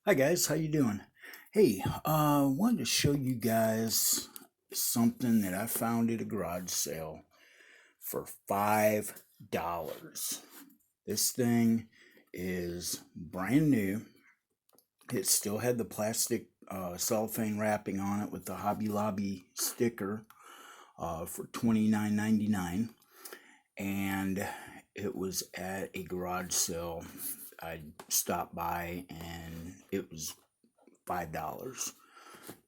Hi guys, how you doing? Hey, wanted to show you guys something that I found at a garage sale for $5. This thing is brand new. It still had the plastic cellophane wrapping on it with the Hobby Lobby sticker for $29.99, and it was at a garage sale. I stopped by and it was $5.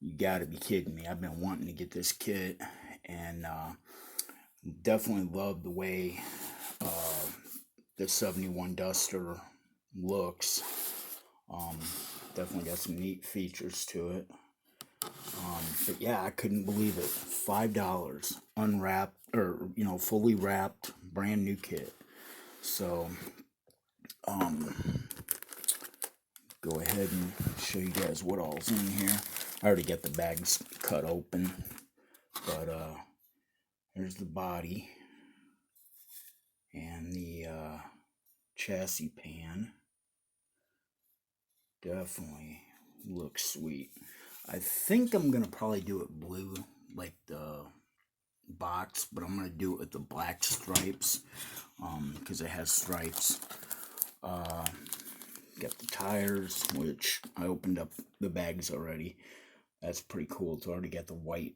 You gotta be kidding me. I've been wanting to get this kit, and definitely love the way uh, the 71 Duster looks. Um, Definitely got some neat features to it. But yeah, I couldn't believe it. $5 unwrapped, or fully wrapped brand new kit. So go ahead and show you guys what all's in here. I already got the bags cut open, but here's the body and the chassis pan. Definitely looks sweet. I think I'm gonna probably do it blue like the box, but I'm gonna do it with the black stripes because it has stripes. Got the tires, which I opened up the bags already. That's pretty cool. It's already got the white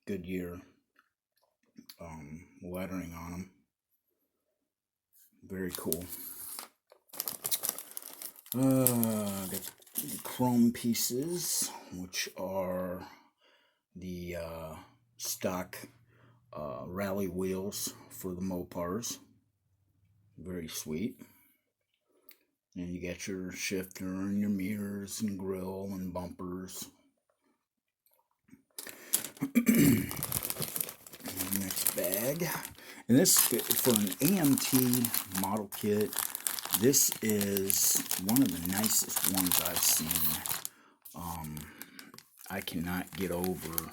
Goodyear lettering on them. Very cool. Got the chrome pieces, which are the stock rally wheels for the Mopars. Very sweet. And you got your shifter and your mirrors and grill and bumpers. Next bag. And this, for an AMT model kit, this is one of the nicest ones I've seen. I cannot get over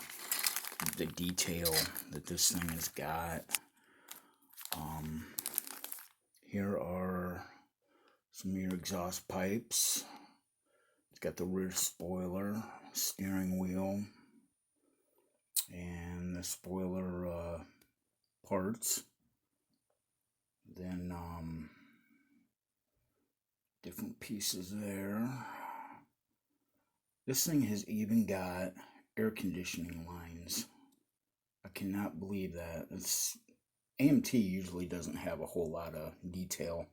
the detail that this thing has got. Here are some of your exhaust pipes. It's got the rear spoiler, steering wheel, and the spoiler parts. Then different pieces there. This thing has even got air conditioning lines. I cannot believe that. AMT usually doesn't have a whole lot of detail.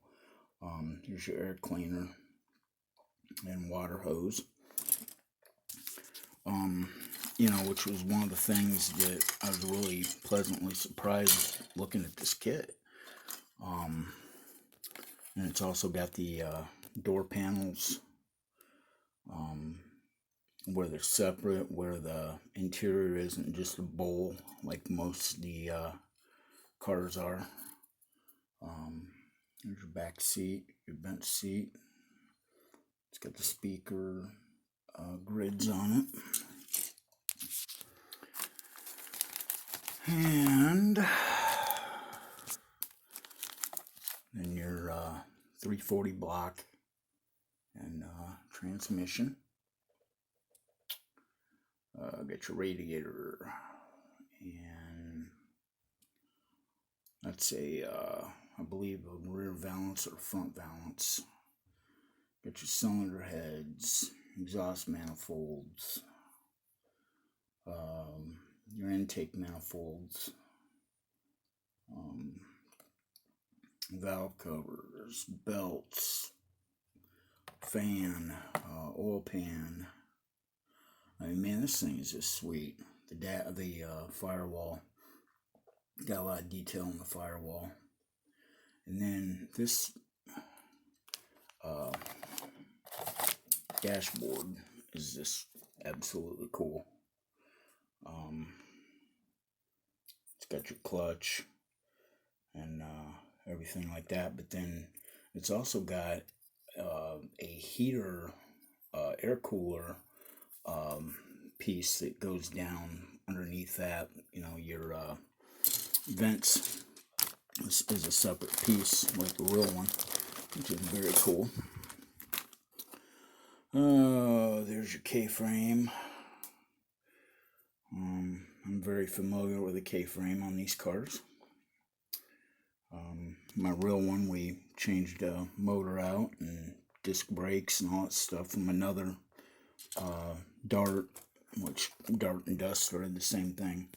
Here's your air cleaner and water hose. Which was one of the things that I was really pleasantly surprised looking at this kit. And it's also got the door panels where they're separate, where the interior isn't just a bowl like most of the cars are. Here's your back seat, your bench seat. It's got the speaker grids on it. And then your 340 block and transmission. Get your radiator, and that's I believe a rear valance or front valance. Got your cylinder heads, exhaust manifolds, your intake manifolds, valve covers, belts, fan, oil pan. I mean, man, this thing is just sweet. The firewall, got a lot of detail on the firewall. And then this dashboard is just absolutely cool. It's got your clutch and everything like that, but then it's also got a heater, air cooler piece that goes down underneath that. Your vents is a separate piece like the real one, which is very cool. There's your K-frame. I'm very familiar with the K-frame on these cars. My real one, we changed the motor out and disc brakes and all that stuff from another Dart, which Dart and Duster are the same thing.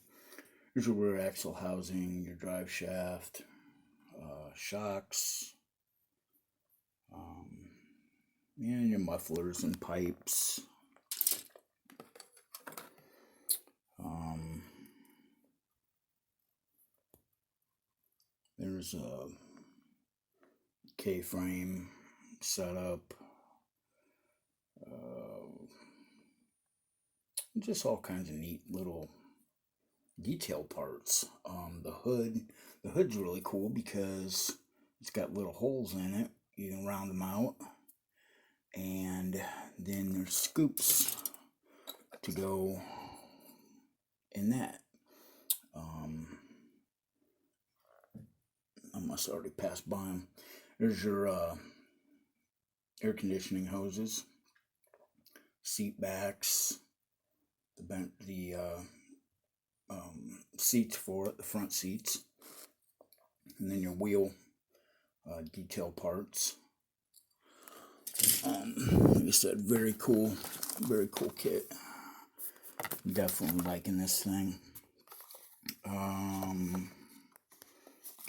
Here's your rear axle housing, your drive shaft, shocks, and your mufflers and pipes. There's a K-frame setup. Just all kinds of neat little detail parts. The hood's really cool because it's got little holes in it. You can round them out, and then there's scoops to go in that. I must already pass by them. There's your air conditioning hoses, seat backs, the seats for it, the front seats, and then your wheel detail parts. Like I said, very cool kit. Definitely liking this thing.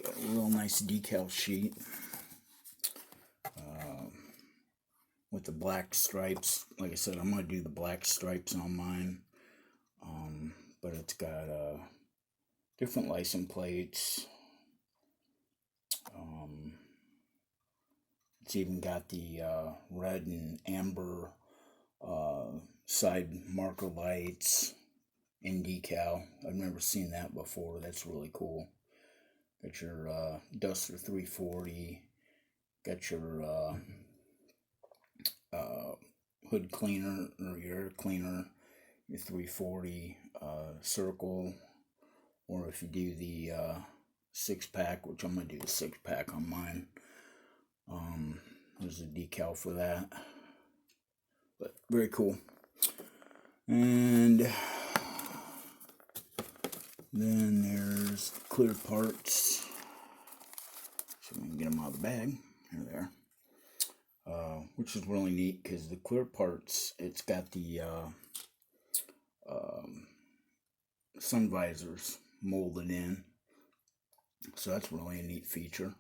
Got a real nice decal sheet with the black stripes. Like I said, I'm going to do the black stripes on mine. But it's got different license plates. It's even got the red and amber side marker lights in decal. I've never seen that before. That's really cool. Got your Duster 340. Got your hood cleaner or your air cleaner, your 340 circle, or if you do the 6-pack, which I'm gonna do the 6-pack on mine. There's a decal for that, but very cool. And then there's clear parts, so we can get them out of the bag. Here they are. Which is really neat because the clear parts, it's got the sun visors molded in, so that's really a neat feature.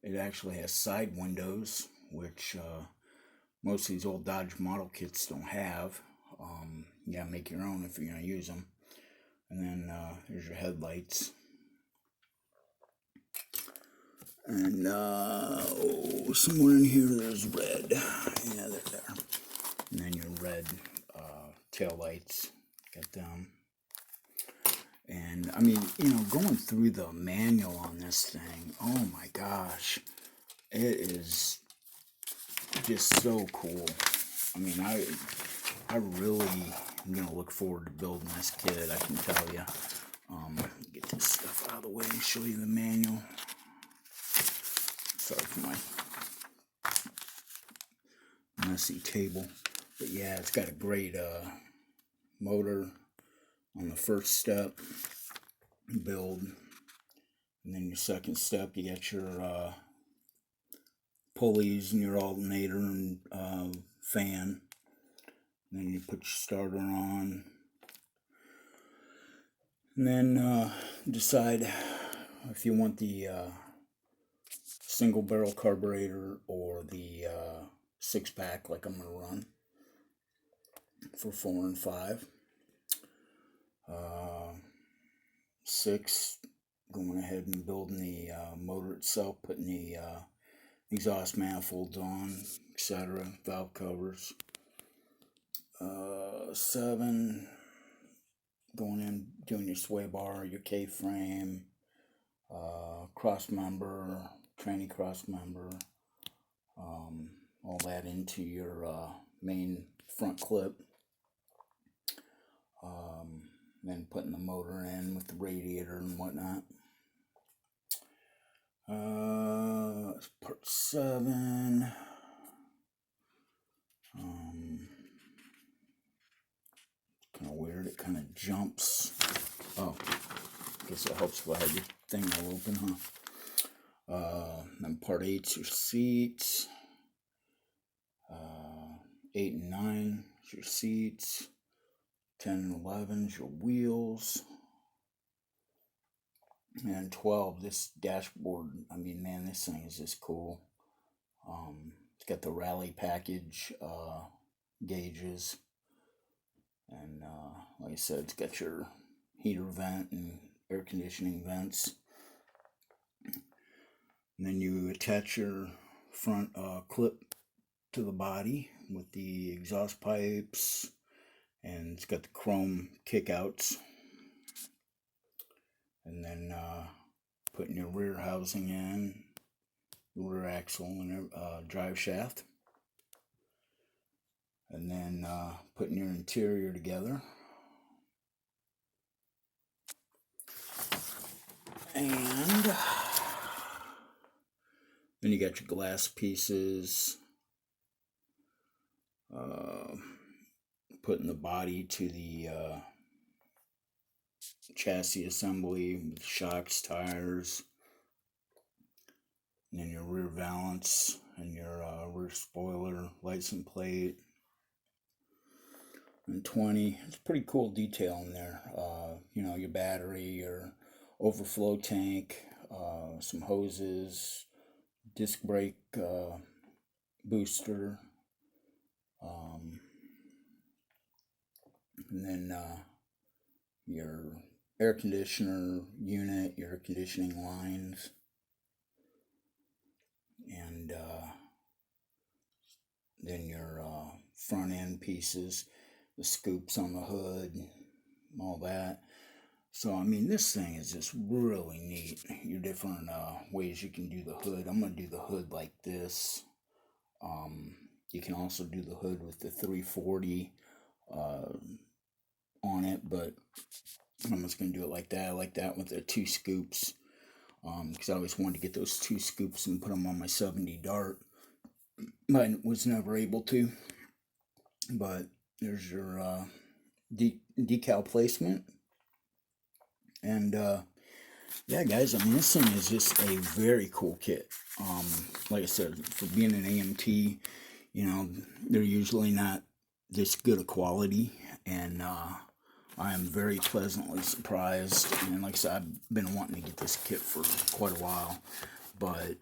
It actually has side windows, which most of these old Dodge model kits don't have. You gotta make your own if you're gonna use them. And then here's your headlights. And somewhere in here there's red. Yeah, they're there. And then your red tail lights. Got them. And I mean, going through the manual on this thing, oh my gosh, it is just so cool. I mean, I really am gonna look forward to building this kit, I can tell you. Get this stuff out of the way and show you the manual. Sorry for my messy table, but yeah, it's got a great motor on the first step, build, and then your second step, you got your pulleys and your alternator and fan. And then you put your starter on, and then decide if you want the single barrel carburetor or the 6-pack like I'm going to run for 4 and 5. 6, going ahead and building the motor itself, putting the exhaust manifolds on, etc., valve covers. 7, going in, doing your sway bar, your K-frame, cross member, tranny cross member, all that into your main front clip. Then putting the motor in with the radiator and whatnot. Part 7. kind of jumps. Oh, I guess it helps if I have the thing all open, huh? Then part 8's your seats. 8 and 9 is your seats. 10 and 11 is your wheels. And 12, this dashboard, I mean, man, this thing is just cool. It's got the rally package gauges. And like I said, it's got your heater vent and air conditioning vents. And then you attach your front clip to the body with the exhaust pipes, and it's got the chrome kickouts. And then putting your rear housing in, rear axle and drive shaft. And then putting your interior together. And then you got your glass pieces. Putting the body to the chassis assembly with shocks, tires, and then your rear valance and your rear spoiler, license plate. And 20, it's pretty cool detail in there. You know, your battery, your overflow tank, some hoses, disc brake booster, and then your air conditioner unit, your air conditioning lines, and then your front end pieces, the scoops on the hood, all that. So, I mean, this thing is just really neat. Your different ways you can do the hood. I'm going to do the hood like this. You can also do the hood with the 340 on it, but I'm just going to do it like that. I like that with the 2 scoops, because I always wanted to get those 2 scoops and put them on my 70 Dart, but was never able to. But there's your decal placement. And yeah, guys, I mean, this thing is just a very cool kit. Like I said, for being an AMT, you know, they're usually not this good a quality, and I am very pleasantly surprised. And like I said, I've been wanting to get this kit for quite a while, but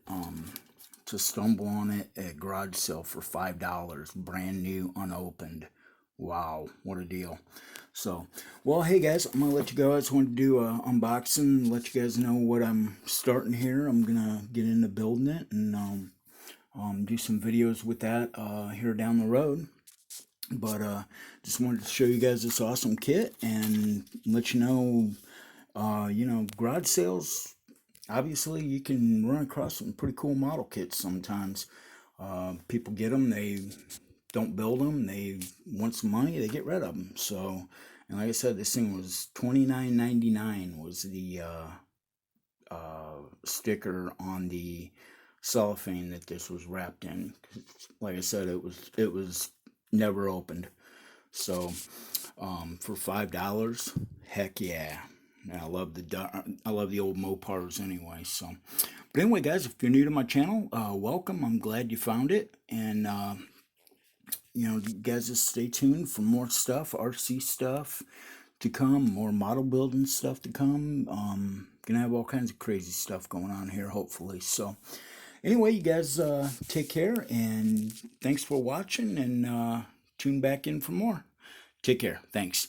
to stumble on it at garage sale for $5, brand new, unopened. Wow, what a deal. So, well, hey guys, I'm going to let you go. I just wanted to do an unboxing, let you guys know what I'm starting here. I'm going to get into building it and do some videos with that here down the road. But just wanted to show you guys this awesome kit and let you know, you know, garage sales, obviously you can run across some pretty cool model kits sometimes. People get them, they don't build them, they want some money, they get rid of them. So, and like I said, this thing was $29.99 was the sticker on the cellophane that this was wrapped in. Like I said, it was never opened. So for $5, heck yeah. I love the old Mopars anyway. So, but anyway, guys, if you're new to my channel, welcome. I'm glad you found it, and you know, you guys just stay tuned for more stuff, RC stuff to come, more model building stuff to come. Gonna have all kinds of crazy stuff going on here, hopefully. So, anyway, you guys take care, and thanks for watching, and tune back in for more. Take care. Thanks.